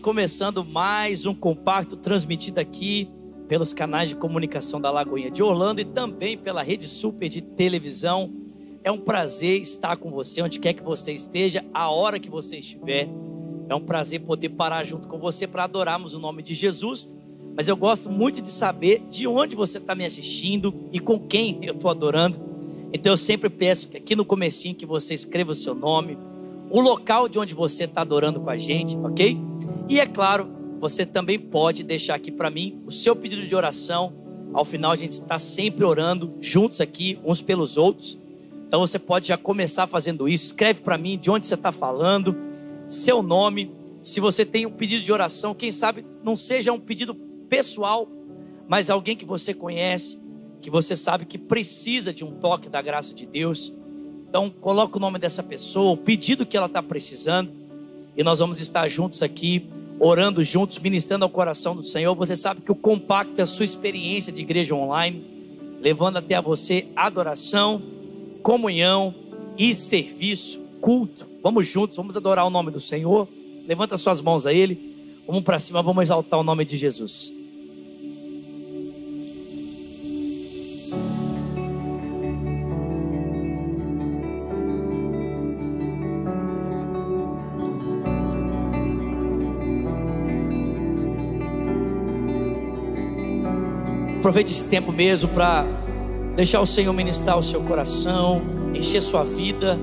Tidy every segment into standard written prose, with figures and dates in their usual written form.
começando mais um compacto transmitido aqui pelos canais de comunicação da Lagoinha de Orlando e também pela Rede Super de televisão. É um prazer estar com você, onde quer que você esteja, a hora que você estiver. É um prazer poder parar junto com você para adorarmos o nome de Jesus. Mas eu gosto muito de saber de onde você está me assistindo e com quem eu estou adorando. Então eu sempre peço que aqui no comecinho que você escreva o seu nome, o local de onde você está adorando com a gente, ok? E é claro, você também pode deixar aqui para mim o seu pedido de oração. Ao final a gente está sempre orando juntos aqui, uns pelos outros. Então você pode já começar fazendo isso. Escreve para mim de onde você está falando, seu nome. Se você tem um pedido de oração, quem sabe não seja um pedido pessoal, mas alguém que você conhece, que você sabe que precisa de um toque da graça de Deus. Então coloca o nome dessa pessoa, o pedido que ela está precisando, e nós vamos estar juntos aqui, orando juntos, ministrando ao coração do Senhor. Você sabe que o compacto é a sua experiência de igreja online, levando até a você adoração, comunhão e serviço, culto. Vamos juntos, vamos adorar o nome do Senhor. Levanta suas mãos a Ele, vamos para cima, vamos exaltar o nome de Jesus. Aproveite esse tempo mesmo para deixar o Senhor ministrar o seu coração, encher sua vida,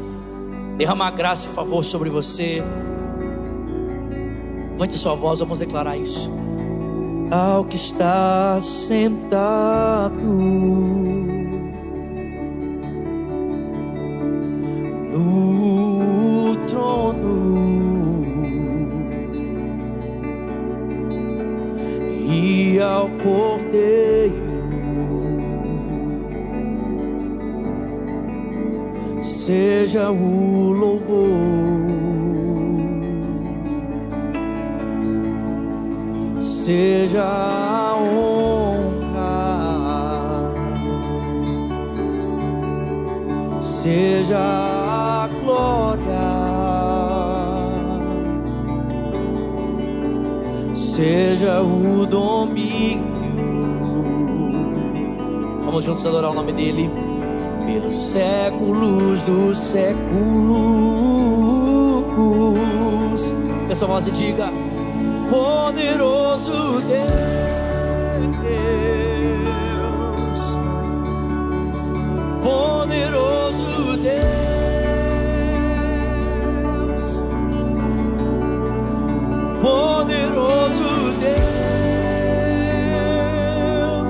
derramar graça e favor sobre você. Levante sua voz, vamos declarar isso. Ao que está sentado no trono e ao Cordeiro seja o louvor, seja a honra, seja a glória, seja o domínio. Vamos juntos adorar o nome dele pelos séculos dos séculos. Que a sua voz diga: poderoso Deus, poderoso Deus, poderoso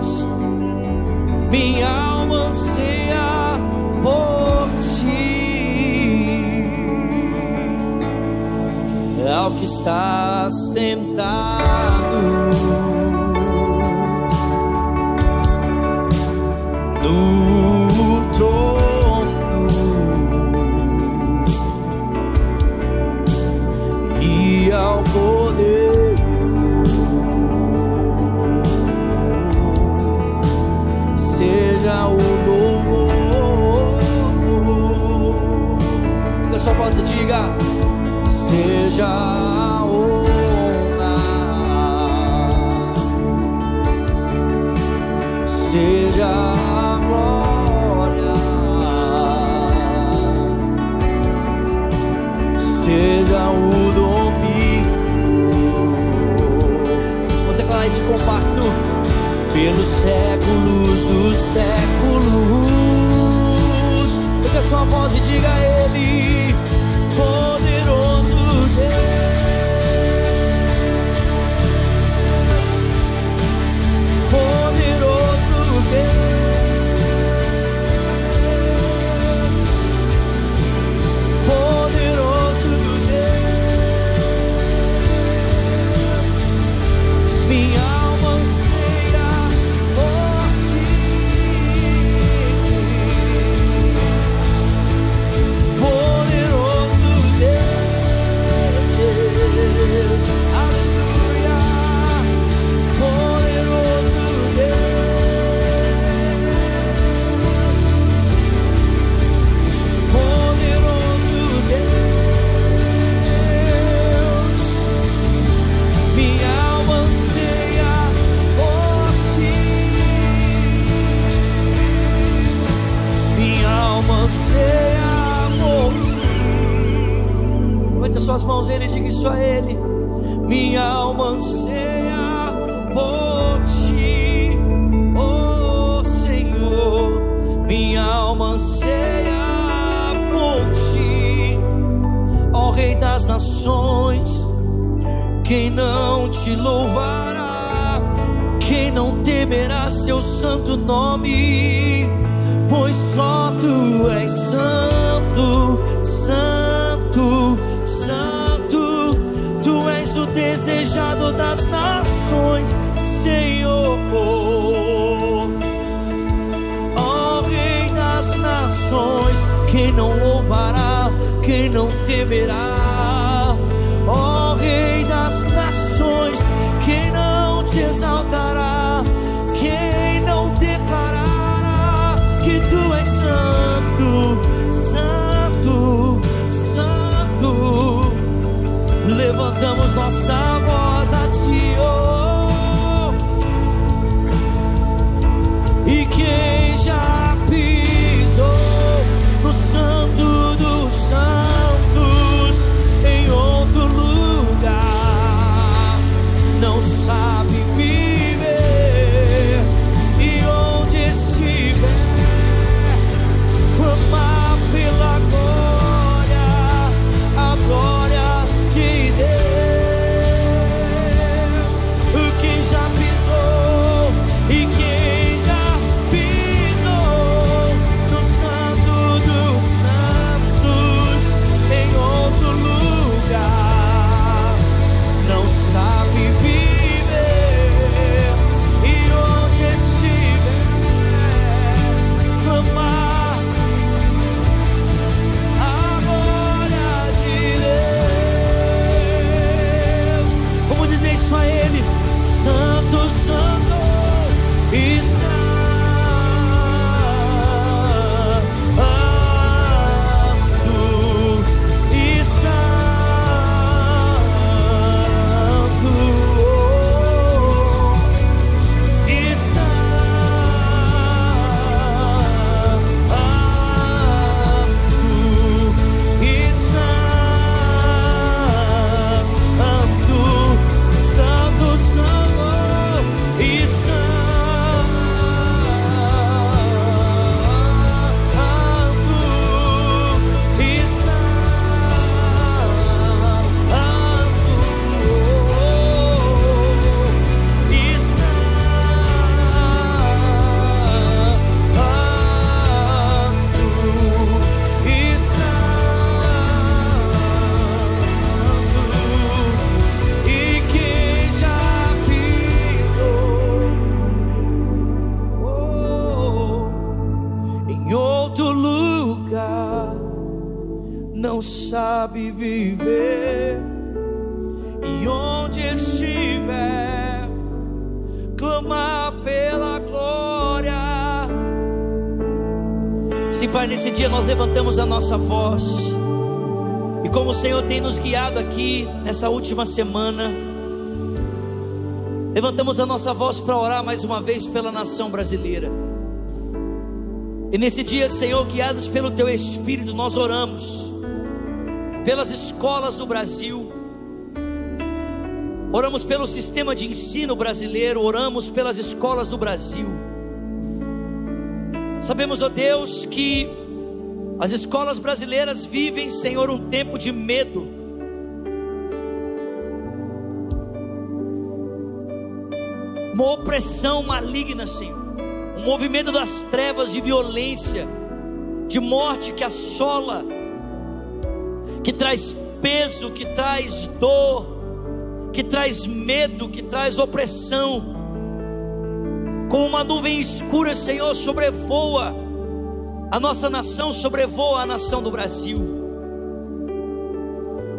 Deus, minha alma anseia por ti. Ao que está sentado no trono e ao Cordeiro seja o louvor. Que a sua voz diga: seja a honra, seja a glória, seja o domínio. Vamos declarar esse compacto pelos séculos dos séculos. Pegue a sua voz e diga a Ele: poderoso Deus, poderoso Deus, poderoso Deus, minha alma anseia por ti. Poderoso mãos, Ele, diga isso a Ele. Minha alma anseia por Ti, oh Senhor. Minha alma anseia por Ti, ó Rei das nações. Quem não Te louvará, quem não temerá Seu santo nome? Pois só Tu és santo, santo, santo. Tu és o desejado das nações, Senhor. Ó Rei das nações, quem não louvará, quem não temerá? Ó Rei das nações, quem não Te exaltará, quem não declarará que Tu és santo, santo, santo? Levantamos nossa voz a Ti, oh. E quem já pisou no santo dos santos, em outro lugar, não sabe viver, e onde estiver, clamar pela glória, a glória de Deus. Quem já pisou, e quem já pisou no santo dos santos, em outro lugar, não sabe viver, e onde estiver, clamar a glória de Deus. Vamos dizer isso a Ele: Santo, Santo e Santo, e Santo, e Santo, e Santo, Santo, Santo e não sabe viver, e onde estiver, clamar pela glória. Sim, Pai, nesse dia nós levantamos a nossa voz, e como o Senhor tem nos guiado aqui nessa última semana, levantamos a nossa voz para orar mais uma vez pela nação brasileira. E nesse dia, Senhor, guiados pelo Teu Espírito, nós oramos pelas escolas do Brasil, oramos pelo sistema de ensino brasileiro, oramos pelas escolas do Brasil. Sabemos, ó Deus, que as escolas brasileiras vivem, Senhor, um tempo de medo. Uma opressão maligna, Senhor, um movimento das trevas de violência, de morte que assola, que traz peso, que traz dor, que traz medo, que traz opressão. Como uma nuvem escura, Senhor, sobrevoa a nossa nação, sobrevoa a nação do Brasil.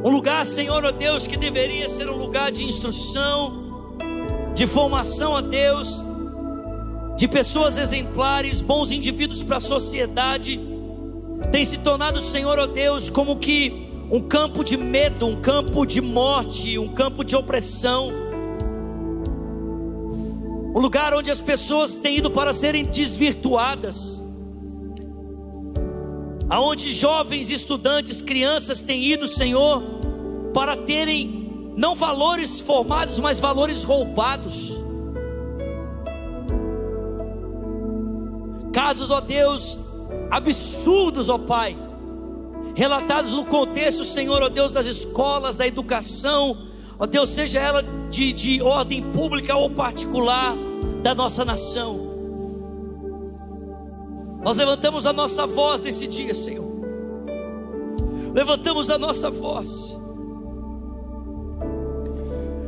Um lugar, Senhor, ó Deus, que deveria ser um lugar de instrução, de formação, ó Deus, de pessoas exemplares, bons indivíduos para a sociedade, tem se tornado, Senhor, ó Deus, como que um campo de medo, um campo de morte, um campo de opressão. Um lugar onde as pessoas têm ido para serem desvirtuadas, aonde jovens, estudantes, crianças têm ido, Senhor, para terem não valores formados, mas valores roubados. Casos, ó Deus, absurdos, ó Pai, relatados no contexto, Senhor, ó Deus, das escolas, da educação, ó Deus, seja ela de ordem pública ou particular da nossa nação. Nós levantamos a nossa voz nesse dia, Senhor. Levantamos a nossa voz.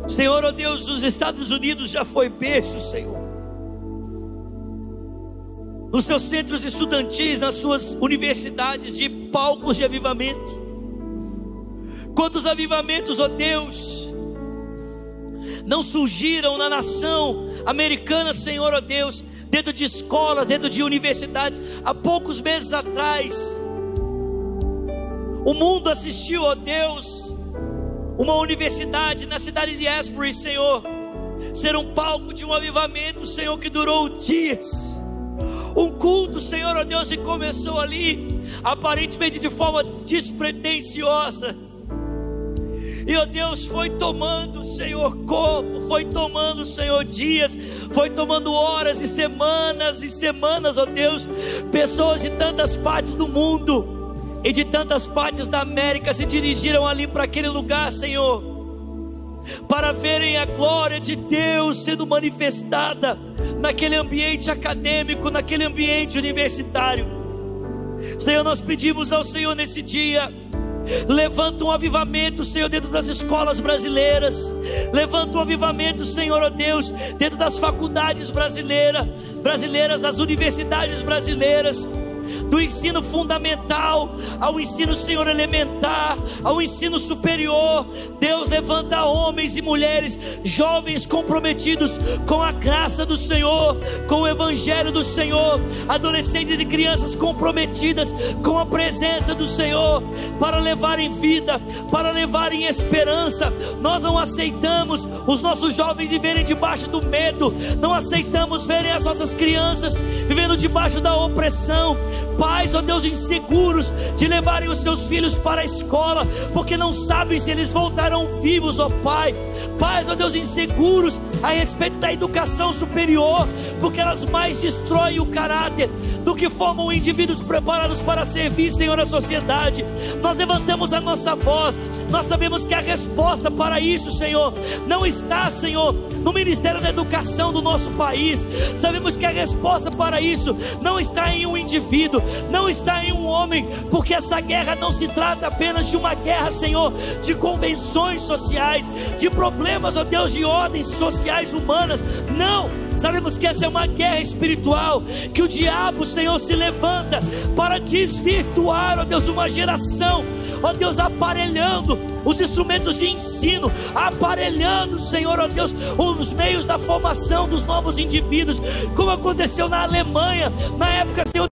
Senhor, ó Deus, nos Estados Unidos já foi berço, Senhor. Nos seus centros estudantis, nas suas universidades, de palcos de avivamento. Quantos avivamentos, ó Deus, não surgiram na nação americana, Senhor, ó Deus, dentro de escolas, dentro de universidades. Há poucos meses atrás, o mundo assistiu, ó Deus, uma universidade na cidade de Asbury, Senhor, ser um palco de um avivamento, Senhor, que durou dias. Um culto, Senhor, ó Deus, e começou ali, aparentemente de forma despretensiosa. E, ó Deus, foi tomando, Senhor, corpo, foi tomando, Senhor, dias, foi tomando horas e semanas, ó Deus. Pessoas de tantas partes do mundo e de tantas partes da América se dirigiram ali para aquele lugar, Senhor, para verem a glória de Deus sendo manifestada naquele ambiente acadêmico, naquele ambiente universitário. Senhor, nós pedimos ao Senhor nesse dia, levanta um avivamento, Senhor, dentro das escolas brasileiras. Levanta um avivamento, Senhor, ó Deus, dentro das faculdades brasileiras, das universidades brasileiras, do ensino fundamental ao ensino, Senhor, elementar, ao ensino superior. Deus, levanta homens e mulheres, jovens comprometidos com a graça do Senhor, com o evangelho do Senhor, adolescentes e crianças comprometidas com a presença do Senhor, para levarem vida, para levarem esperança. Nós não aceitamos os nossos jovens viverem debaixo do medo, não aceitamos verem as nossas crianças vivendo debaixo da opressão. Pais, ó Deus, inseguros de levarem os seus filhos para a escola, porque não sabem se eles voltarão vivos, ó Pai. Pais, ó Deus, inseguros a respeito da educação superior, porque elas mais destroem o caráter do que formam indivíduos preparados para servir, Senhor, a sociedade. Nós levantamos a nossa voz. Nós sabemos que a resposta para isso, Senhor, não está, Senhor, no Ministério da Educação do nosso país. Sabemos que a resposta para isso não está em um indivíduo, não está em um homem, porque essa guerra não se trata apenas de uma guerra, Senhor, de convenções sociais, de problemas, ó Deus, de ordens sociais humanas. Não, sabemos que essa é uma guerra espiritual, que o diabo, Senhor, se levanta para desvirtuar, ó Deus, uma geração, ó Deus, aparelhando os instrumentos de ensino, aparelhando, Senhor, ó Deus, os meios da formação dos novos indivíduos, como aconteceu na Alemanha, na época, Senhor,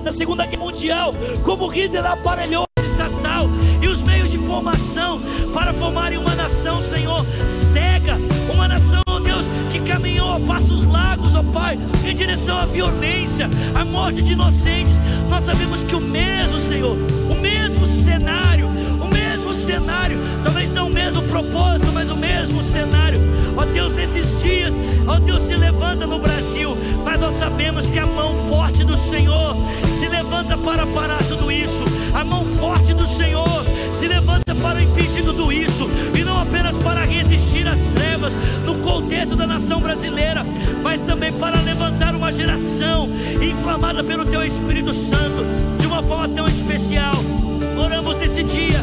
da Segunda Guerra Mundial, como Hitler aparelhou a estatal e os meios de formação para formarem uma nação, Senhor, cega, uma nação, ó Deus, que caminhou a passos largos, ó Pai, em direção à violência, à morte de inocentes. Nós sabemos que o mesmo, Senhor, o mesmo cenário, talvez não o mesmo propósito, mas o mesmo cenário, ó Deus, nesses dias, ó Deus, se levanta no Brasil, mas nós sabemos que a mão forte do Senhor se levanta para parar tudo isso. A mão forte do Senhor se levanta para impedir tudo isso, e não apenas para resistir às trevas no contexto da nação brasileira, mas também para levantar uma geração inflamada pelo Teu Espírito Santo de uma forma tão especial. Oramos nesse dia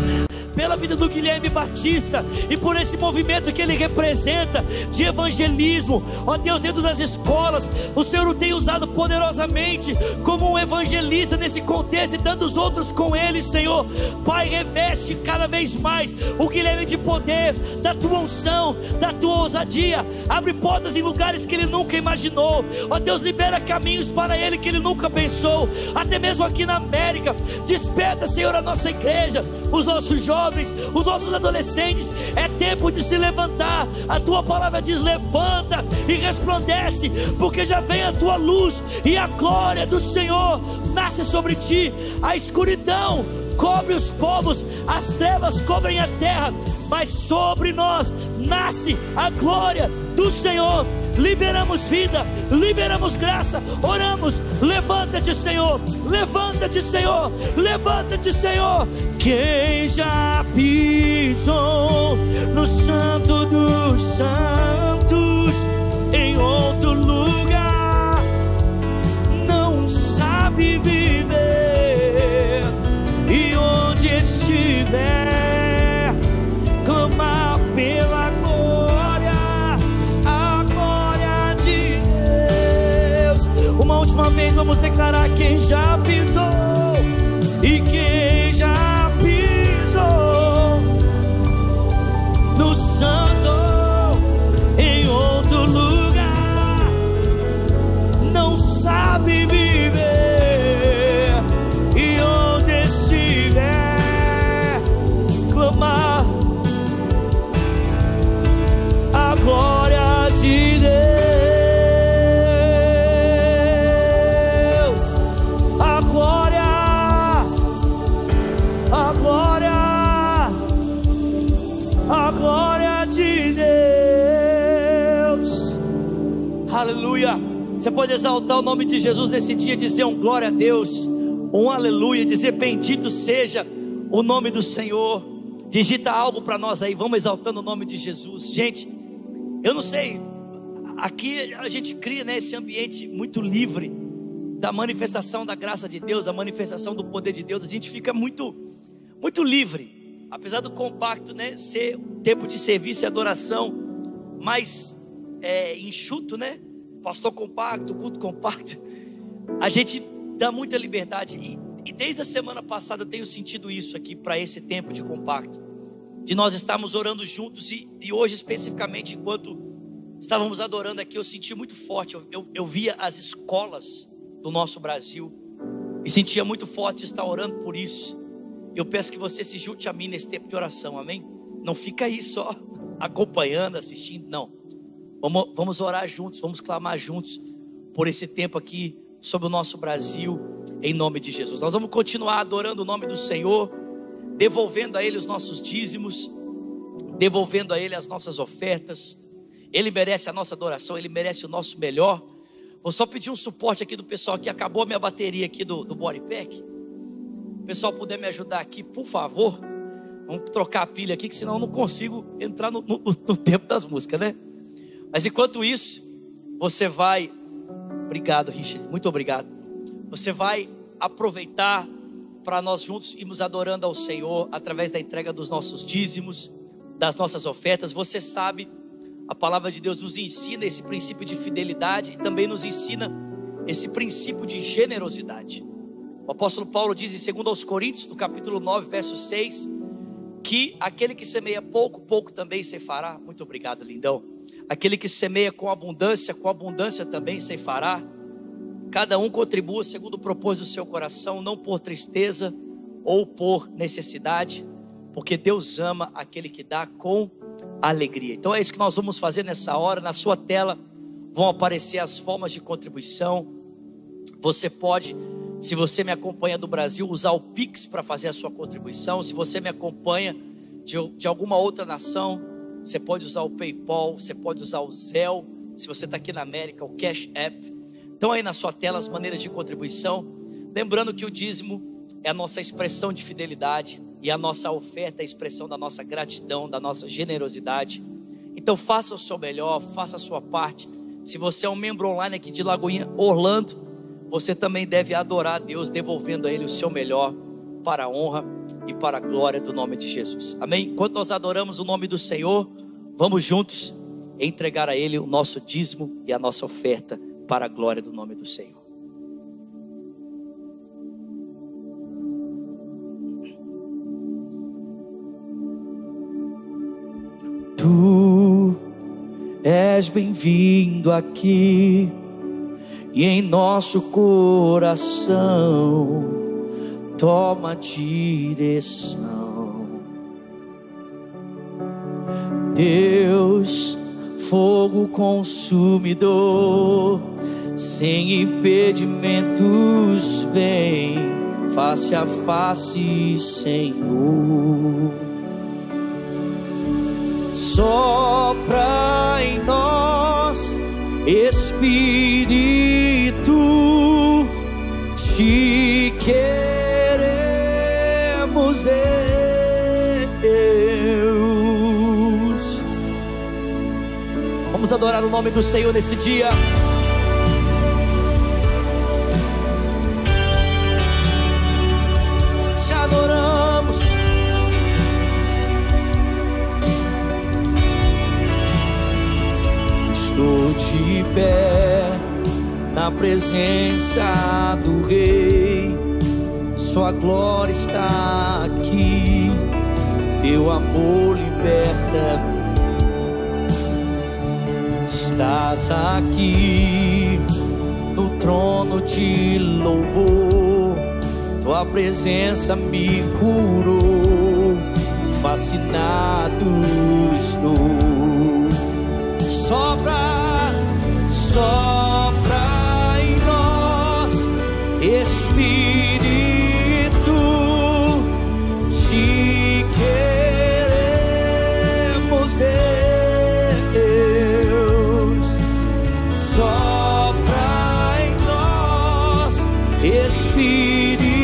pela vida do Guilherme Batista e por esse movimento que ele representa de evangelismo, ó Deus, dentro das escolas. O Senhor o tem usado poderosamente como um evangelista nesse contexto, e dando os outros com ele, Senhor. Pai, reveste cada vez mais o Guilherme de poder, da Tua unção, da Tua ousadia. Abre portas em lugares que ele nunca imaginou, ó Deus, libera caminhos para ele que ele nunca pensou, até mesmo aqui na América. Desperta, Senhor, a nossa igreja, os nossos jovens, os nossos adolescentes. É tempo de se levantar. A Tua palavra diz: levanta e resplandece, porque já vem a Tua luz e a glória do Senhor nasce sobre ti. A escuridão cobre os povos, as trevas cobrem a terra, mas sobre nós nasce a glória do Senhor. Liberamos vida, liberamos graça, oramos, levanta-te, Senhor, levanta-te, Senhor, levanta-te, Senhor. Quem já pisou no Santo dos Santos, em outro lugar, não sabe viver, e onde estiver, clamar pela glória, a glória de Deus. Uma última vez vamos declarar: quem já pisou, e quem já pisou no Santo, em outro lugar, não sabe viver, e onde estiver, clamar a glória de Deus, a glória, a glória, a glória de Deus. Aleluia. Você pode exaltar o nome de Jesus nesse dia, dizer um glória a Deus, um aleluia, dizer bendito seja o nome do Senhor. Digita algo para nós aí, vamos exaltando o nome de Jesus. Gente, eu não sei, aqui a gente cria, né, esse ambiente muito livre da manifestação da graça de Deus, da manifestação do poder de Deus. A gente fica muito livre, apesar do compacto, né, ser tempo de serviço e adoração mais enxuto, né, pastor compacto, culto compacto, a gente dá muita liberdade, e desde a semana passada eu tenho sentido isso aqui, para esse tempo de compacto, de nós estarmos orando juntos, e hoje especificamente, enquanto estávamos adorando aqui, eu senti muito forte, eu via as escolas do nosso Brasil, e sentia muito forte estar orando por isso. Eu peço que você se junte a mim nesse tempo de oração, amém? Não fica aí só acompanhando, assistindo, não. Vamos orar juntos, vamos clamar juntos por esse tempo aqui sobre o nosso Brasil, em nome de Jesus. Nós vamos continuar adorando o nome do Senhor, devolvendo a Ele os nossos dízimos, devolvendo a Ele as nossas ofertas. Ele merece a nossa adoração, Ele merece o nosso melhor. Vou só pedir um suporte aqui do pessoal que acabou a minha bateria aqui do bodypack. O pessoal puder me ajudar aqui, por favor. Vamos trocar a pilha aqui, que senão eu não consigo entrar no tempo das músicas, né? Mas enquanto isso, você vai... Obrigado, Richard, muito obrigado. Você vai aproveitar para nós juntos irmos adorando ao Senhor através da entrega dos nossos dízimos, das nossas ofertas. Você sabe, a palavra de Deus nos ensina esse princípio de fidelidade e também nos ensina esse princípio de generosidade. O apóstolo Paulo diz em 2 Coríntios, no capítulo 9, verso 6, que aquele que semeia pouco, pouco também ceifará. Muito obrigado, lindão. Aquele que semeia com abundância também ceifará. Cada um contribua segundo o propósito do seu coração, não por tristeza ou por necessidade, porque Deus ama aquele que dá com alegria. Então é isso que nós vamos fazer nessa hora. Na sua tela vão aparecer as formas de contribuição. Você pode, se você me acompanha do Brasil, usar o Pix para fazer a sua contribuição. Se você me acompanha de alguma outra nação, você pode usar o PayPal, você pode usar o Zelle. Se você está aqui na América, o Cash App. Então aí na sua tela as maneiras de contribuição. Lembrando que o dízimo é a nossa expressão de fidelidade, e a nossa oferta é a expressão da nossa gratidão, da nossa generosidade. Então faça o seu melhor, faça a sua parte. Se você é um membro online aqui de Lagoinha, Orlando, você também deve adorar a Deus, devolvendo a Ele o seu melhor, para a honra e para a glória do nome de Jesus. Amém? Enquanto nós adoramos o nome do Senhor, vamos juntos entregar a Ele o nosso dízimo e a nossa oferta para a glória do nome do Senhor. Tu és bem-vindo aqui, e em nosso coração toma direção. Deus, fogo consumidor, sem impedimentos, vem face a face, Senhor. Sopra em nós, Espírito, te queremos, Deus. Vamos adorar o nome do Senhor nesse dia. Te adoramos. Estou de pé na presença do Rei, sua glória está aqui, teu amor liberta. Estás aqui no trono de louvor, tua presença me curou, fascinado estou. Sopra, sopra em nós, Espírito, te queremos, Deus. Sopra em nós, Espírito,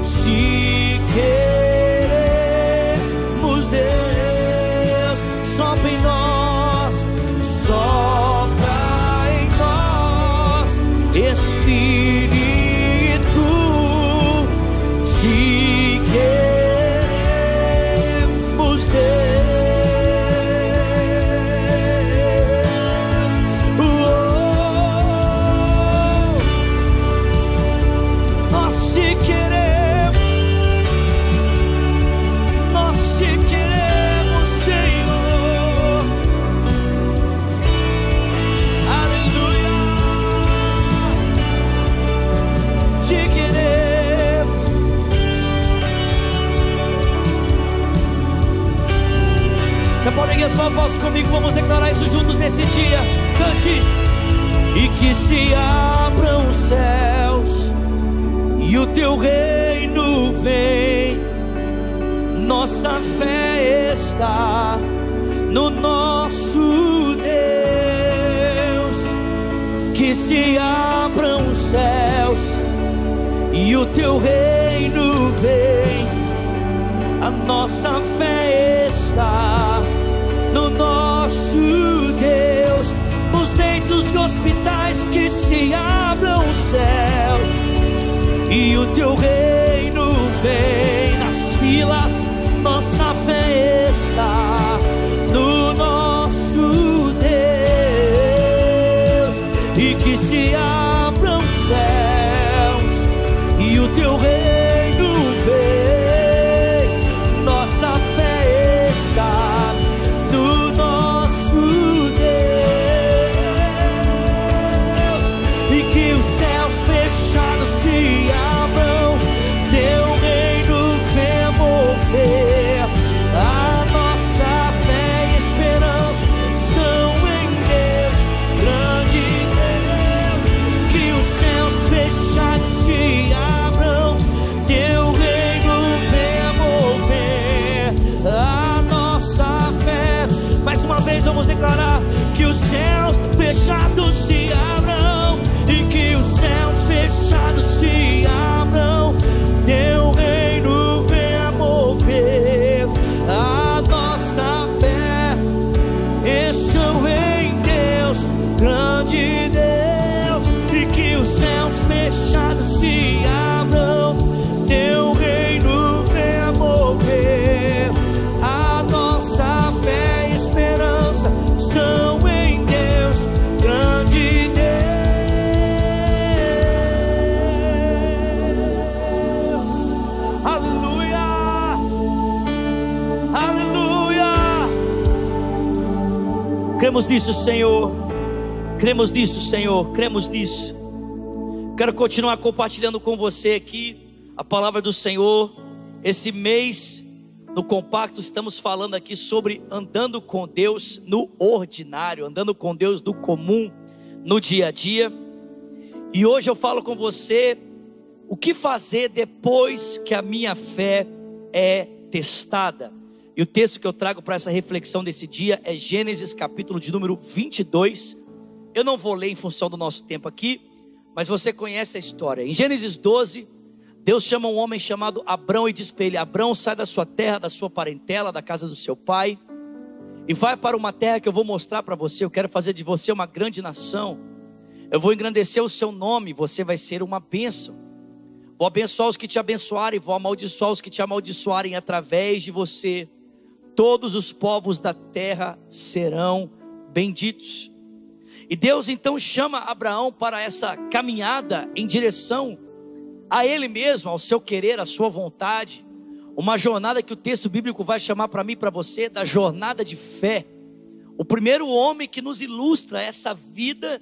te queremos, Deus. Sopra em nós, sopra em nós, Espírito, te queremos, Deus. Nós te queremos, nós te queremos, Senhor. Aleluia. Te queremos. Você pode erguer sua voz comigo, vamos declarar isso juntos nesse dia. Cante. E que se abram os céus e o teu reino vem. Nossa fé está no nosso Deus. Que se abram os céus e o teu reino vem. A nossa fé está no nosso Deus. Nos leitos de hospitais que se abram os céus e o teu reino vem. Nas filas nossa fé está no nosso Deus. E que se abram os céus e o teu reino vem. Nossa fé está no nosso Deus. E que os céus fechados se abram, teu reino vem mover. A nossa fé e esperança estão em Deus, grande Deus. Que os céus fechados se abram, teu reino vem mover. A nossa fé. Mais uma vez vamos declarar que os céus fechados se abram. E que os céus fechados se abram, teu reino venha mover. A nossa fé estão em Deus, grande Deus. E que os céus fechados se abram, teu reino venha mover. A nossa fé e esperança estão em Deus, grande Deus. Aleluia, aleluia. Cremos nisso, Senhor. Cremos nisso, Senhor. Cremos nisso. Quero continuar compartilhando com você aqui a palavra do Senhor. Esse mês no compacto estamos falando aqui sobre andando com Deus no ordinário, andando com Deus no comum, no dia a dia. E hoje eu falo com você O que fazer depois que a minha fé é testada? E o texto que eu trago para essa reflexão desse dia é Gênesis capítulo de número 22. Eu não vou ler em função do nosso tempo aqui, mas você conhece a história. Em Gênesis 12, Deus chama um homem chamado Abrão e diz para ele: Abrão, sai da sua terra, da sua parentela, da casa do seu pai, e vai para uma terra que eu vou mostrar para você. Eu quero fazer de você uma grande nação. Eu vou engrandecer o seu nome, você vai ser uma bênção. Vou abençoar os que te abençoarem, vou amaldiçoar os que te amaldiçoarem através de você. Todos os povos da terra serão benditos. E Deus então chama Abraão para essa caminhada em direção a Ele mesmo, ao seu querer, à sua vontade. Uma jornada que o texto bíblico vai chamar para mim e para você da jornada de fé. O primeiro homem que nos ilustra essa vida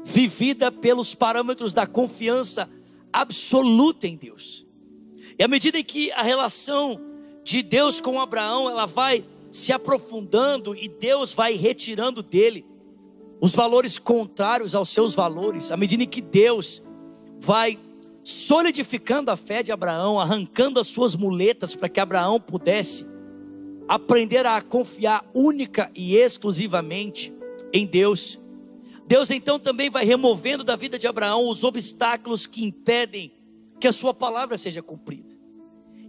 vivida pelos parâmetros da confiança absoluta em Deus. E à medida em que a relação de Deus com Abraão, ela vai se aprofundando e Deus vai retirando dele os valores contrários aos seus valores, à medida em que Deus vai solidificando a fé de Abraão, arrancando as suas muletas para que Abraão pudesse aprender a confiar única e exclusivamente em Deus. Deus então também vai removendo da vida de Abraão os obstáculos que impedem que a sua palavra seja cumprida.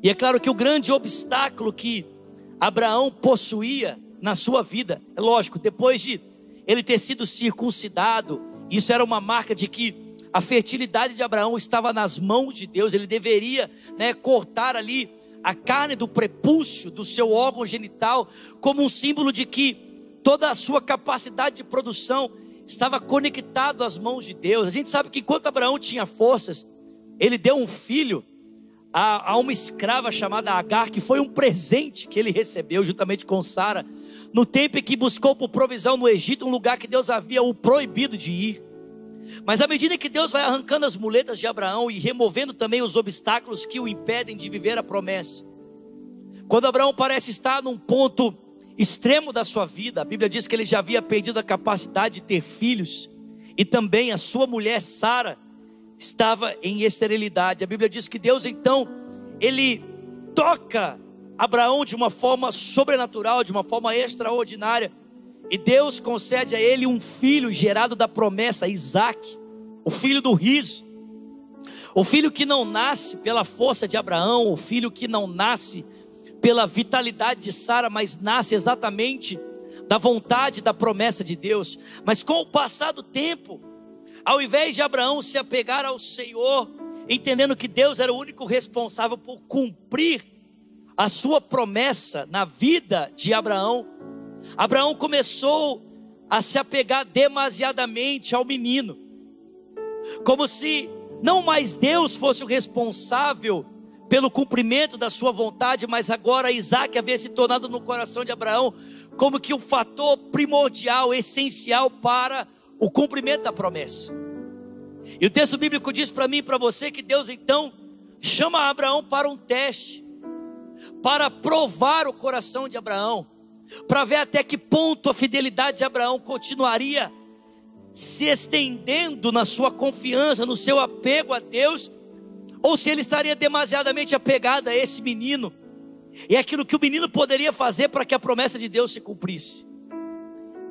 E é claro que o grande obstáculo que Abraão possuía na sua vida, é lógico, depois de ele ter sido circuncidado, isso era uma marca de que a fertilidade de Abraão estava nas mãos de Deus. Ele deveria, cortar ali a carne do prepúcio do seu órgão genital, como um símbolo de que toda a sua capacidade de produção estava conectado às mãos de Deus. A gente sabe que enquanto Abraão tinha forças, ele deu um filho a uma escrava chamada Agar, que foi um presente que ele recebeu juntamente com Sara, no tempo em que buscou por provisão no Egito, um lugar que Deus havia o proibido de ir. Mas à medida que Deus vai arrancando as muletas de Abraão e removendo também os obstáculos que o impedem de viver a promessa, quando Abraão parece estar num ponto extremo da sua vida, a Bíblia diz que ele já havia perdido a capacidade de ter filhos, e também a sua mulher Sara estava em esterilidade. A Bíblia diz que Deus então, ele toca Abraão de uma forma sobrenatural, de uma forma extraordinária, e Deus concede a ele um filho gerado da promessa, Isaque, o filho do riso, o filho que não nasce pela força de Abraão, o filho que não nasce pela vitalidade de Sara, mas nasce exatamente da vontade, da promessa de Deus. Mas com o passar do tempo, ao invés de Abraão se apegar ao Senhor, entendendo que Deus era o único responsável por cumprir a sua promessa na vida de Abraão, Abraão começou a se apegar demasiadamente ao menino, como se não mais Deus fosse o responsável pelo cumprimento da sua vontade, mas agora Isaque havia se tornado no coração de Abraão como que um fator primordial, essencial para o cumprimento da promessa. E o texto bíblico diz para mim e para você que Deus então chama Abraão para um teste, para provar o coração de Abraão, para ver até que ponto a fidelidade de Abraão continuaria se estendendo na sua confiança, no seu apego a Deus, ou se ele estaria demasiadamente apegado a esse menino, e aquilo que o menino poderia fazer para que a promessa de Deus se cumprisse.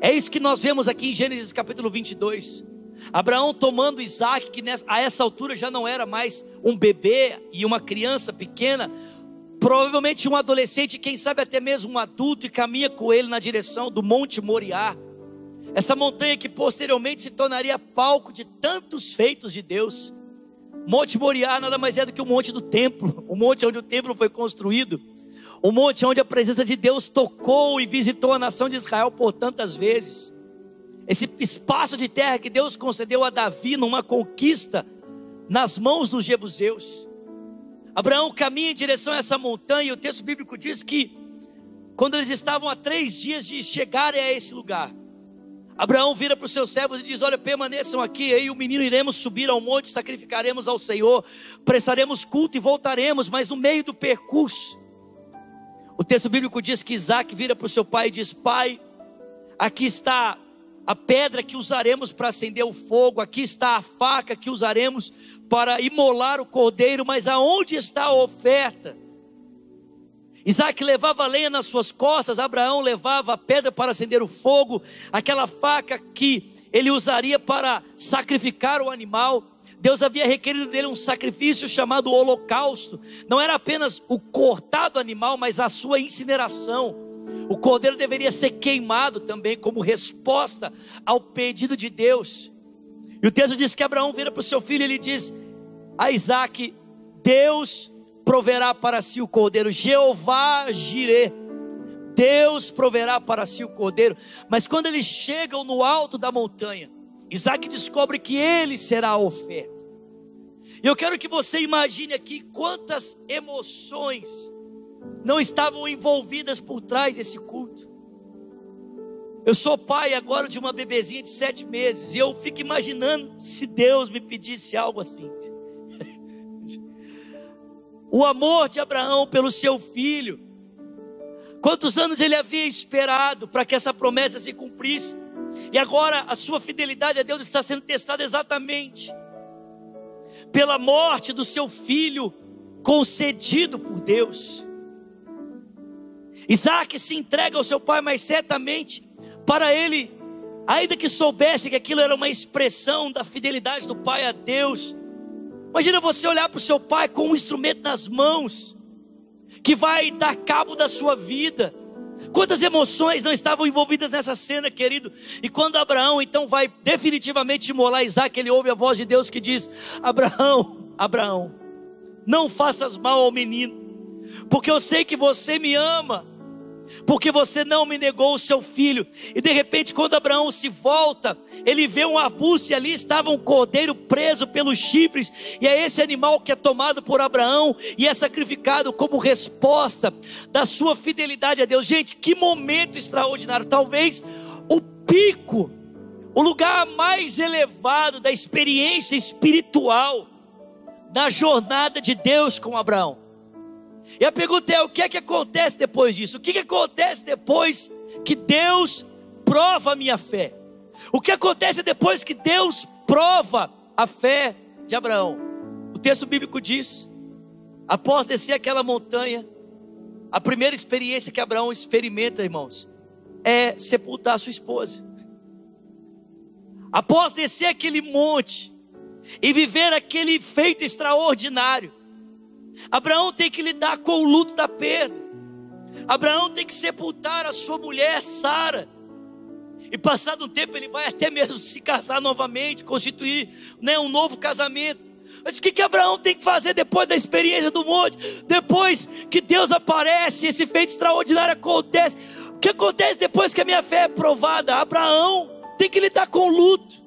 É isso que nós vemos aqui em Gênesis capítulo 22, Abraão tomando Isaque, que a essa altura já não era mais um bebê e uma criança pequena, provavelmente um adolescente, quem sabe até mesmo um adulto, e caminha com ele na direção do Monte Moriá, essa montanha que posteriormente se tornaria palco de tantos feitos de Deus. Monte Moriá nada mais é do que o monte do templo, o monte onde o templo foi construído, o monte onde a presença de Deus tocou e visitou a nação de Israel por tantas vezes. Esse espaço de terra que Deus concedeu a Davi numa conquista nas mãos dos jebuseus. Abraão caminha em direção a essa montanha, e o texto bíblico diz que quando eles estavam a 3 dias de chegarem a esse lugar, Abraão vira para os seus servos e diz: olha, permaneçam aqui, eu e o menino iremos subir ao monte, sacrificaremos ao Senhor, prestaremos culto e voltaremos. Mas no meio do percurso, o texto bíblico diz que Isaque vira para o seu pai e diz: pai, aqui está a pedra que usaremos para acender o fogo, aqui está a faca que usaremos para imolar o cordeiro, mas aonde está a oferta? Isaac levava lenha nas suas costas, Abraão levava a pedra para acender o fogo, aquela faca que ele usaria para sacrificar o animal. Deus havia requerido dele um sacrifício chamado holocausto. Não era apenas o cortar do animal, mas a sua incineração. O cordeiro deveria ser queimado também como resposta ao pedido de Deus. E o texto diz que Abraão vira para o seu filho e ele diz a Isaac: Deus proverá para si o cordeiro, Jeová Jirê, Deus proverá para si o cordeiro. Mas quando eles chegam no alto da montanha, Isaac descobre que ele será a oferta. E eu quero que você imagine aqui quantas emoções não estavam envolvidas por trás desse culto. Eu sou pai agora de uma bebezinha de 7 meses, e eu fico imaginando se Deus me pedisse algo assim. O amor de Abraão pelo seu filho, quantos anos ele havia esperado para que essa promessa se cumprisse, e agora a sua fidelidade a Deus está sendo testada exatamente pela morte do seu filho concedido por Deus. Isaac se entrega ao seu pai, mas certamente para ele, ainda que soubesse que aquilo era uma expressão da fidelidade do pai a Deus, imagina você olhar para o seu pai com um instrumento nas mãos, que vai dar cabo da sua vida. Quantas emoções não estavam envolvidas nessa cena, querido? E quando Abraão então vai definitivamente imolar Isaac, ele ouve a voz de Deus que diz: Abraão, Abraão, não faças mal ao menino, porque eu sei que você me ama, porque você não me negou o seu filho. E de repente, quando Abraão se volta, ele vê um arbusto e ali estava um cordeiro preso pelos chifres, e é esse animal que é tomado por Abraão e é sacrificado como resposta da sua fidelidade a Deus. Gente, que momento extraordinário! Talvez o pico, o lugar mais elevado da experiência espiritual da jornada de Deus com Abraão. E a pergunta é: o que é que acontece depois disso? O que acontece depois que Deus prova a minha fé? O que acontece depois que Deus prova a fé de Abraão? O texto bíblico diz: após descer aquela montanha, a primeira experiência que Abraão experimenta, irmãos, é sepultar sua esposa. Após descer aquele monte e viver aquele feito extraordinário, Abraão tem que lidar com o luto da perda. Abraão tem que sepultar a sua mulher Sara. E passado um tempo ele vai até mesmo se casar novamente, constituir, um novo casamento. Mas o que Abraão tem que fazer depois da experiência do monte? Depois que Deus aparece, esse feito extraordinário acontece. O que acontece depois que a minha fé é provada? Abraão tem que lidar com o luto,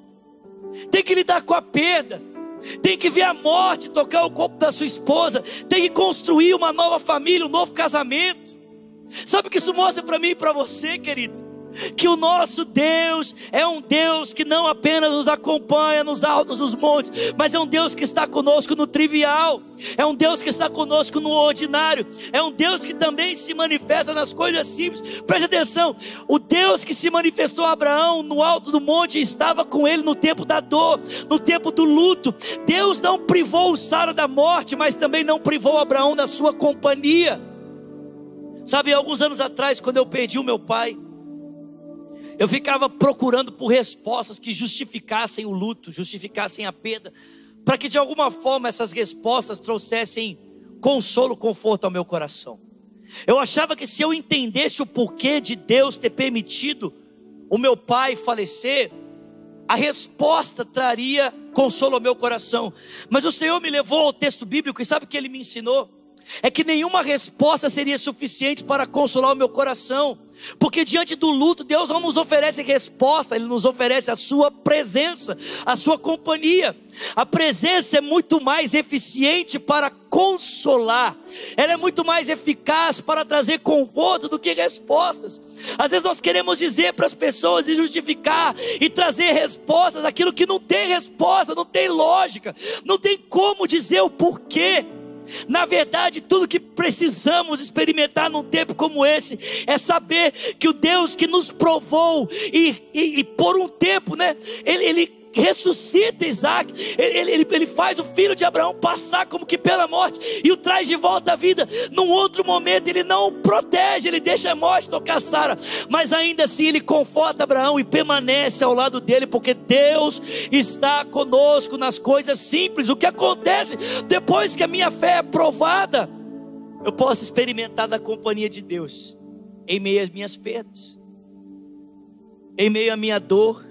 tem que lidar com a perda, tem que ver a morte tocar o corpo da sua esposa, tem que construir uma nova família, um novo casamento. Sabe o que isso mostra para mim e para você, querido? Que o nosso Deus é um Deus que não apenas nos acompanha nos altos dos montes, mas é um Deus que está conosco no trivial, é um Deus que está conosco no ordinário, é um Deus que também se manifesta nas coisas simples. Preste atenção, o Deus que se manifestou a Abraão no alto do monte estava com ele no tempo da dor, no tempo do luto. Deus não privou Sara da morte, mas também não privou Abraão da sua companhia. Sabe, alguns anos atrás, quando eu perdi o meu pai, eu ficava procurando por respostas que justificassem o luto, justificassem a perda, para que de alguma forma essas respostas trouxessem consolo, conforto ao meu coração. Eu achava que se eu entendesse o porquê de Deus ter permitido o meu pai falecer, a resposta traria consolo ao meu coração. Mas o Senhor me levou ao texto bíblico e sabe o que Ele me ensinou? É que nenhuma resposta seria suficiente para consolar o meu coração, porque diante do luto Deus não nos oferece resposta, Ele nos oferece a sua presença, a sua companhia. A presença é muito mais eficiente para consolar, ela é muito mais eficaz para trazer conforto do que respostas. Às vezes nós queremos dizer para as pessoas e justificar e trazer respostas, aquilo que não tem resposta, não tem lógica, não tem como dizer o porquê. Na verdade, tudo que precisamos experimentar num tempo como esse é saber que o Deus que nos provou e por um tempo, Ele ressuscita Isaac, ele faz o filho de Abraão passar como que pela morte e o traz de volta à vida. Num outro momento ele não o protege, ele deixa a morte tocar Sara, mas ainda assim ele conforta Abraão e permanece ao lado dele, porque Deus está conosco nas coisas simples. O que acontece depois que a minha fé é provada? Eu posso experimentar da companhia de Deus em meio às minhas perdas, em meio à minha dor,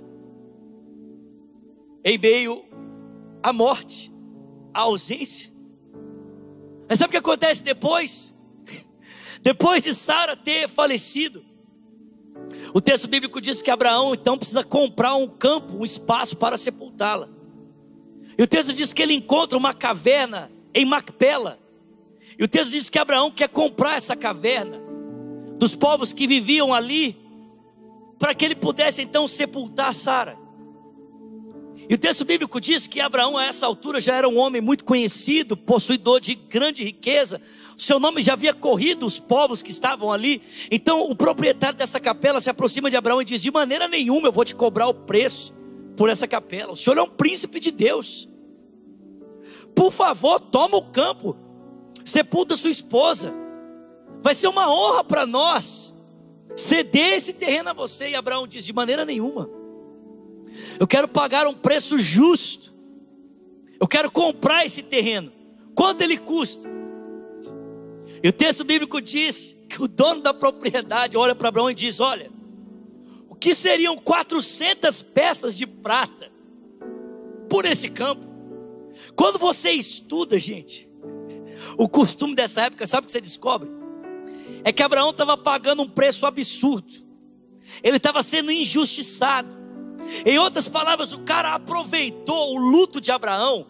em meio à morte, à ausência. Mas sabe o que acontece depois? Depois de Sara ter falecido, o texto bíblico diz que Abraão então precisa comprar um campo, um espaço para sepultá-la. E o texto diz que ele encontra uma caverna em Macpela. E o texto diz que Abraão quer comprar essa caverna dos povos que viviam ali, para que ele pudesse então sepultar Sara. E o texto bíblico diz que Abraão a essa altura já era um homem muito conhecido, possuidor de grande riqueza. O seu nome já havia corrido os povos que estavam ali. Então o proprietário dessa capela se aproxima de Abraão e diz: de maneira nenhuma eu vou te cobrar o preço por essa capela. O senhor é um príncipe de Deus. Por favor, toma o campo, sepulta sua esposa. Vai ser uma honra para nós ceder esse terreno a você. E Abraão diz: de maneira nenhuma. Eu quero pagar um preço justo. Eu quero comprar esse terreno. Quanto ele custa? E o texto bíblico diz que o dono da propriedade olha para Abraão e diz: olha, o que seriam 400 peças de prata por esse campo? Quando você estuda, gente, o costume dessa época, sabe o que você descobre? É que Abraão estava pagando um preço absurdo. Ele estava sendo injustiçado. Em outras palavras, o cara aproveitou o luto de Abraão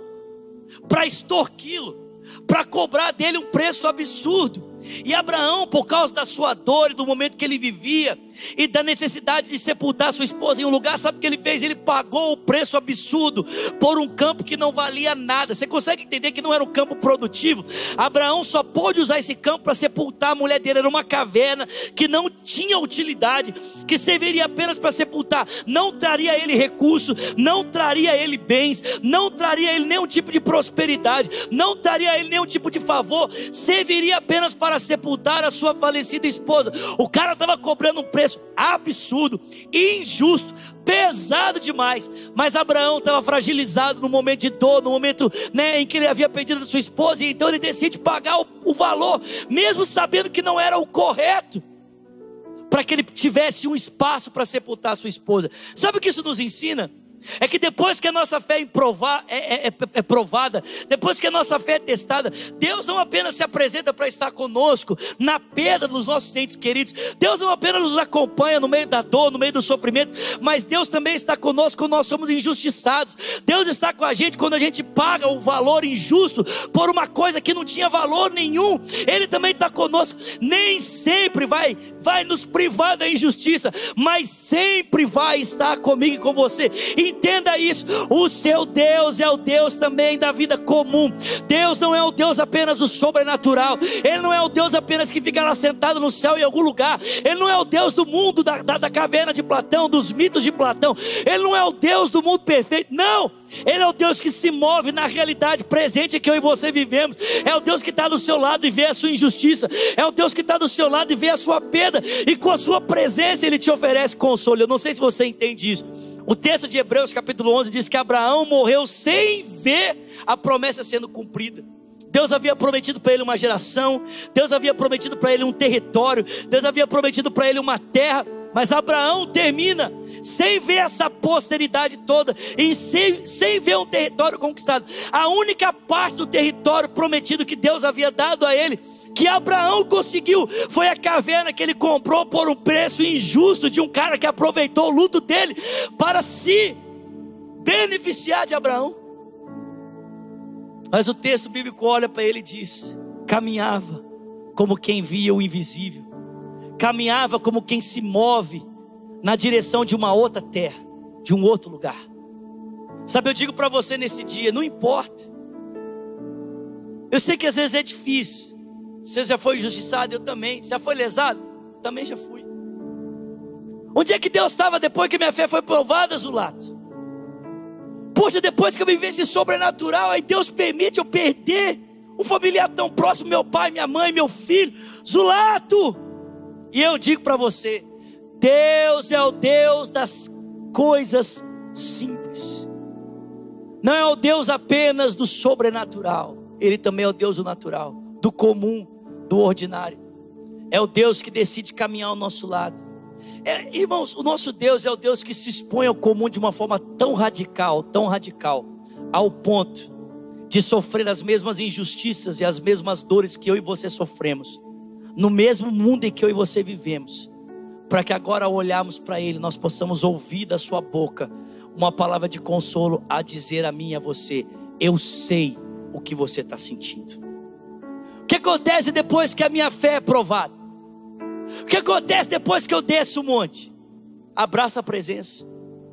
para extorquí-lo, para cobrar dele um preço absurdo. E Abraão, por causa da sua dor e do momento que ele vivia e da necessidade de sepultar sua esposa em um lugar, sabe o que ele fez? Ele pagou o preço absurdo por um campo que não valia nada. Você consegue entender que não era um campo produtivo? Abraão só pôde usar esse campo para sepultar a mulher dele. Era uma caverna que não tinha utilidade, que serviria apenas para sepultar. Não traria a ele recurso, não traria a ele bens, não traria a ele nenhum tipo de prosperidade, não traria a ele nenhum tipo de favor. Serviria apenas para sepultar a sua falecida esposa. O cara estava cobrando um preço absurdo, injusto, pesado demais. Mas Abraão estava fragilizado no momento de dor, no momento, em que ele havia perdido a sua esposa. E então ele decide pagar o valor, mesmo sabendo que não era o correto, para que ele tivesse um espaço para sepultar a sua esposa. Sabe o que isso nos ensina? É que depois que a nossa fé é provada, depois que a nossa fé é testada, Deus não apenas se apresenta para estar conosco na perda dos nossos entes queridos. Deus não apenas nos acompanha no meio da dor, no meio do sofrimento, mas Deus também está conosco quando nós somos injustiçados. Deus está com a gente quando a gente paga o valor injusto por uma coisa que não tinha valor nenhum. Ele também está conosco. Nem sempre vai nos privar da injustiça, mas sempre vai estar comigo e com você. Entenda isso: o seu Deus é o Deus também da vida comum. Deus não é o Deus apenas do sobrenatural. Ele não é o Deus apenas que fica lá sentado no céu em algum lugar. Ele não é o Deus do mundo da caverna de Platão, dos mitos de Platão. Ele não é o Deus do mundo perfeito. Não, Ele é o Deus que se move na realidade presente que eu e você vivemos. É o Deus que está do seu lado e vê a sua injustiça. É o Deus que está do seu lado e vê a sua perda, e com a sua presença Ele te oferece consolo. Eu não sei se você entende isso. O texto de Hebreus capítulo 11 diz que Abraão morreu sem ver a promessa sendo cumprida. Deus havia prometido para ele uma geração, Deus havia prometido para ele um território, Deus havia prometido para ele uma terra, mas Abraão termina sem ver essa posteridade toda, e sem ver um território conquistado. A única parte do território prometido que Deus havia dado a ele, que Abraão conseguiu, foi a caverna que ele comprou por um preço injusto de um cara que aproveitou o luto dele para se beneficiar de Abraão. Mas o texto bíblico olha para ele e diz: caminhava como quem via o invisível, caminhava como quem se move na direção de uma outra terra, de um outro lugar. Sabe, eu digo para você nesse dia, não importa. Eu sei que às vezes é difícil. Você já foi injustiçado, eu também. Já foi lesado? Também já fui. Onde é que Deus estava depois que minha fé foi provada, Zulato? Poxa, depois que eu vivi esse sobrenatural, aí Deus permite eu perder um familiar tão próximo, meu pai, minha mãe, meu filho, Zulato. E eu digo para você, Deus é o Deus das coisas simples. Não é o Deus apenas do sobrenatural. Ele também é o Deus do natural, do comum, do ordinário. É o Deus que decide caminhar ao nosso lado. Irmãos, o nosso Deus é o Deus que se expõe ao comum de uma forma tão radical, ao ponto de sofrer as mesmas injustiças e as mesmas dores que eu e você sofremos, no mesmo mundo em que eu e você vivemos, para que agora, ao olharmos para Ele, nós possamos ouvir da sua boca uma palavra de consolo a dizer a mim e a você: eu sei o que você está sentindo. O que acontece depois que a minha fé é provada? O que acontece depois que eu desço o monte? Abraça a presença,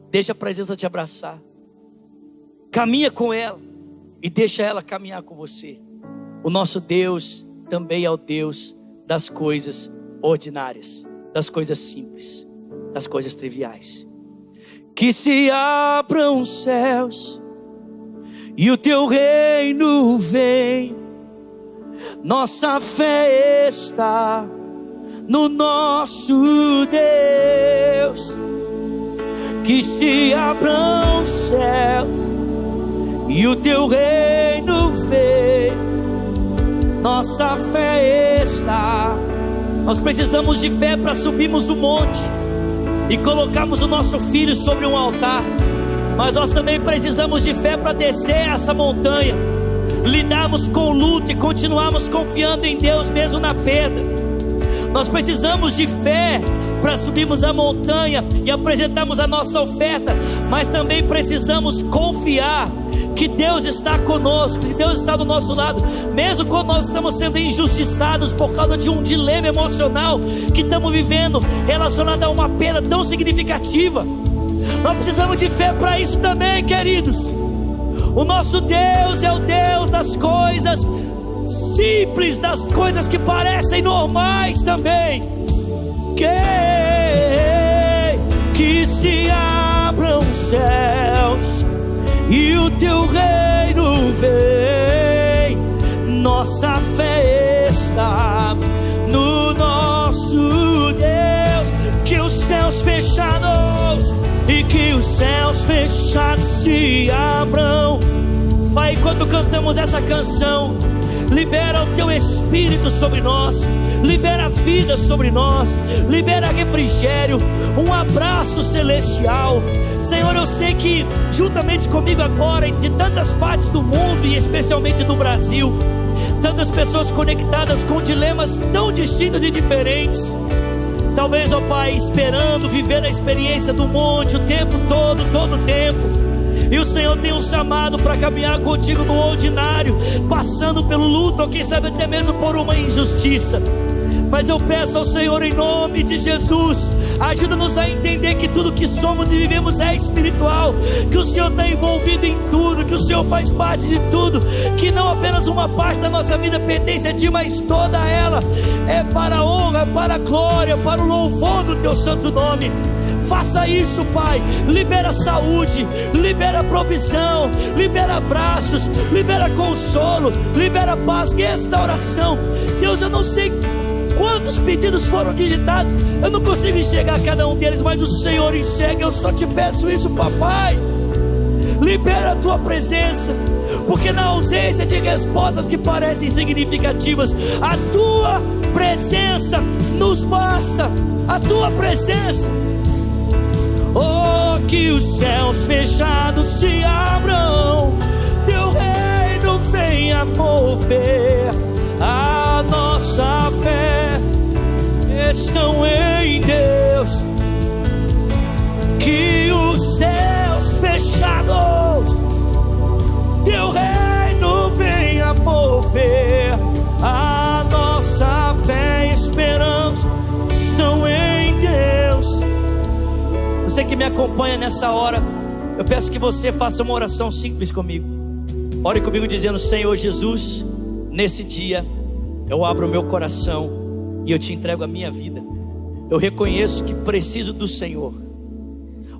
deixa a presença te abraçar, caminha com ela e deixa ela caminhar com você. O nosso Deus também é o Deus das coisas ordinárias, das coisas simples, das coisas triviais. Que se abram os céus e o teu reino vem. Nossa fé está no nosso Deus. Que se abram os céus e o teu reino vem. Nossa fé está. Nós precisamos de fé para subirmos o monte e colocarmos o nosso filho sobre um altar. Mas nós também precisamos de fé para descer essa montanha, lidarmos com o luto e continuarmos confiando em Deus mesmo na perda. Nós precisamos de fé para subirmos a montanha e apresentarmos a nossa oferta, mas também precisamos confiar que Deus está conosco, que Deus está do nosso lado, mesmo quando nós estamos sendo injustiçados por causa de um dilema emocional que estamos vivendo, relacionado a uma perda tão significativa. Nós precisamos de fé para isso também, queridos. O nosso Deus é o Deus das coisas simples, das coisas que parecem normais também. Que se abram os céus e o teu reino vem. Nossa fé está no nosso Deus. Que os céus fechados e que os céus fechados se abram. Pai, quando cantamos essa canção, libera o teu Espírito sobre nós, libera vida sobre nós, libera refrigério, um abraço celestial. Senhor, eu sei que juntamente comigo agora, de tantas partes do mundo e especialmente do Brasil, tantas pessoas conectadas com dilemas tão distintos e diferentes, talvez, ó Pai, esperando viver a experiência do monte o tempo todo, todo o tempo. E o Senhor tem um chamado para caminhar contigo no ordinário, passando pelo luto, ou quem sabe até mesmo por uma injustiça. Mas eu peço ao Senhor, em nome de Jesus, ajuda-nos a entender que tudo que somos e vivemos é espiritual, que o Senhor está envolvido em tudo, que o Senhor faz parte de tudo, que não apenas uma parte da nossa vida pertence a Ti, mas toda ela é para a honra, para a glória, para o louvor do Teu santo nome. Faça isso, Pai. Libera saúde, libera provisão, libera abraços, libera consolo, libera paz, restauração. Deus, eu não sei quantos pedidos foram digitados, eu não consigo enxergar cada um deles, mas o Senhor enxerga. Eu só te peço isso, papai. Libera a tua presença, porque na ausência de respostas que parecem significativas, a tua presença nos basta. A tua presença. Oh, que os céus fechados te abram, teu reino venha mover. A nossa fé estão em Deus. Que os céus fechados, teu reino venha mover. A nossa fé e esperança estão em Deus. Você que me acompanha nessa hora, eu peço que você faça uma oração simples comigo. Ore comigo dizendo: Senhor Jesus, nesse dia eu abro o meu coração e eu te entrego a minha vida. Eu reconheço que preciso do Senhor.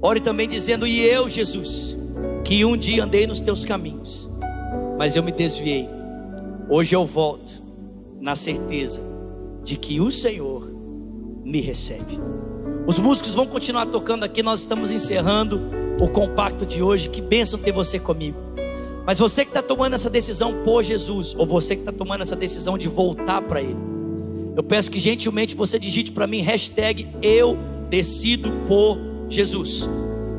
Ore também dizendo: e eu, Jesus, que um dia andei nos teus caminhos, mas eu me desviei. Hoje eu volto na certeza de que o Senhor me recebe. Os músicos vão continuar tocando aqui, nós estamos encerrando o compacto de hoje. Que bênção ter você comigo. Mas você que está tomando essa decisão por Jesus, ou você que está tomando essa decisão de voltar para Ele, eu peço que gentilmente você digite para mim hashtag eu decido por Jesus,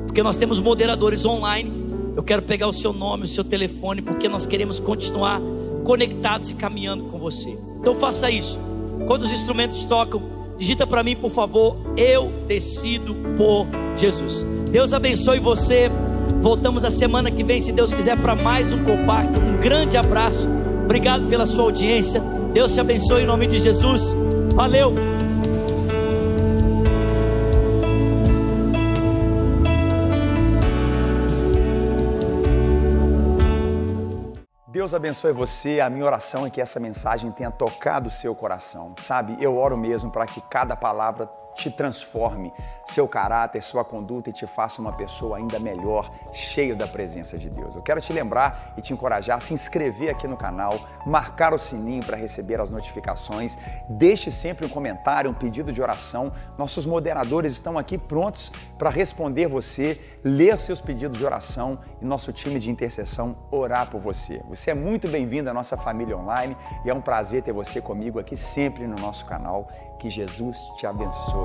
porque nós temos moderadores online. Eu quero pegar o seu nome, o seu telefone, porque nós queremos continuar conectados e caminhando com você. Então faça isso. Quando os instrumentos tocam, digita para mim, por favor, eu decido por Jesus. Deus abençoe você. Voltamos a semana que vem, se Deus quiser, para mais um compacto. Um grande abraço. Obrigado pela sua audiência. Deus te abençoe em nome de Jesus. Valeu. Deus abençoe você. A minha oração é que essa mensagem tenha tocado o seu coração. Sabe, eu oro mesmo para que cada palavra te transforme seu caráter, sua conduta e te faça uma pessoa ainda melhor, cheio da presença de Deus. Eu quero te lembrar e te encorajar a se inscrever aqui no canal, marcar o sininho para receber as notificações, deixe sempre um comentário, um pedido de oração. Nossos moderadores estão aqui prontos para responder você, ler seus pedidos de oração e nosso time de intercessão orar por você. Você é muito bem-vindo à nossa família online e é um prazer ter você comigo aqui sempre no nosso canal. Que Jesus te abençoe.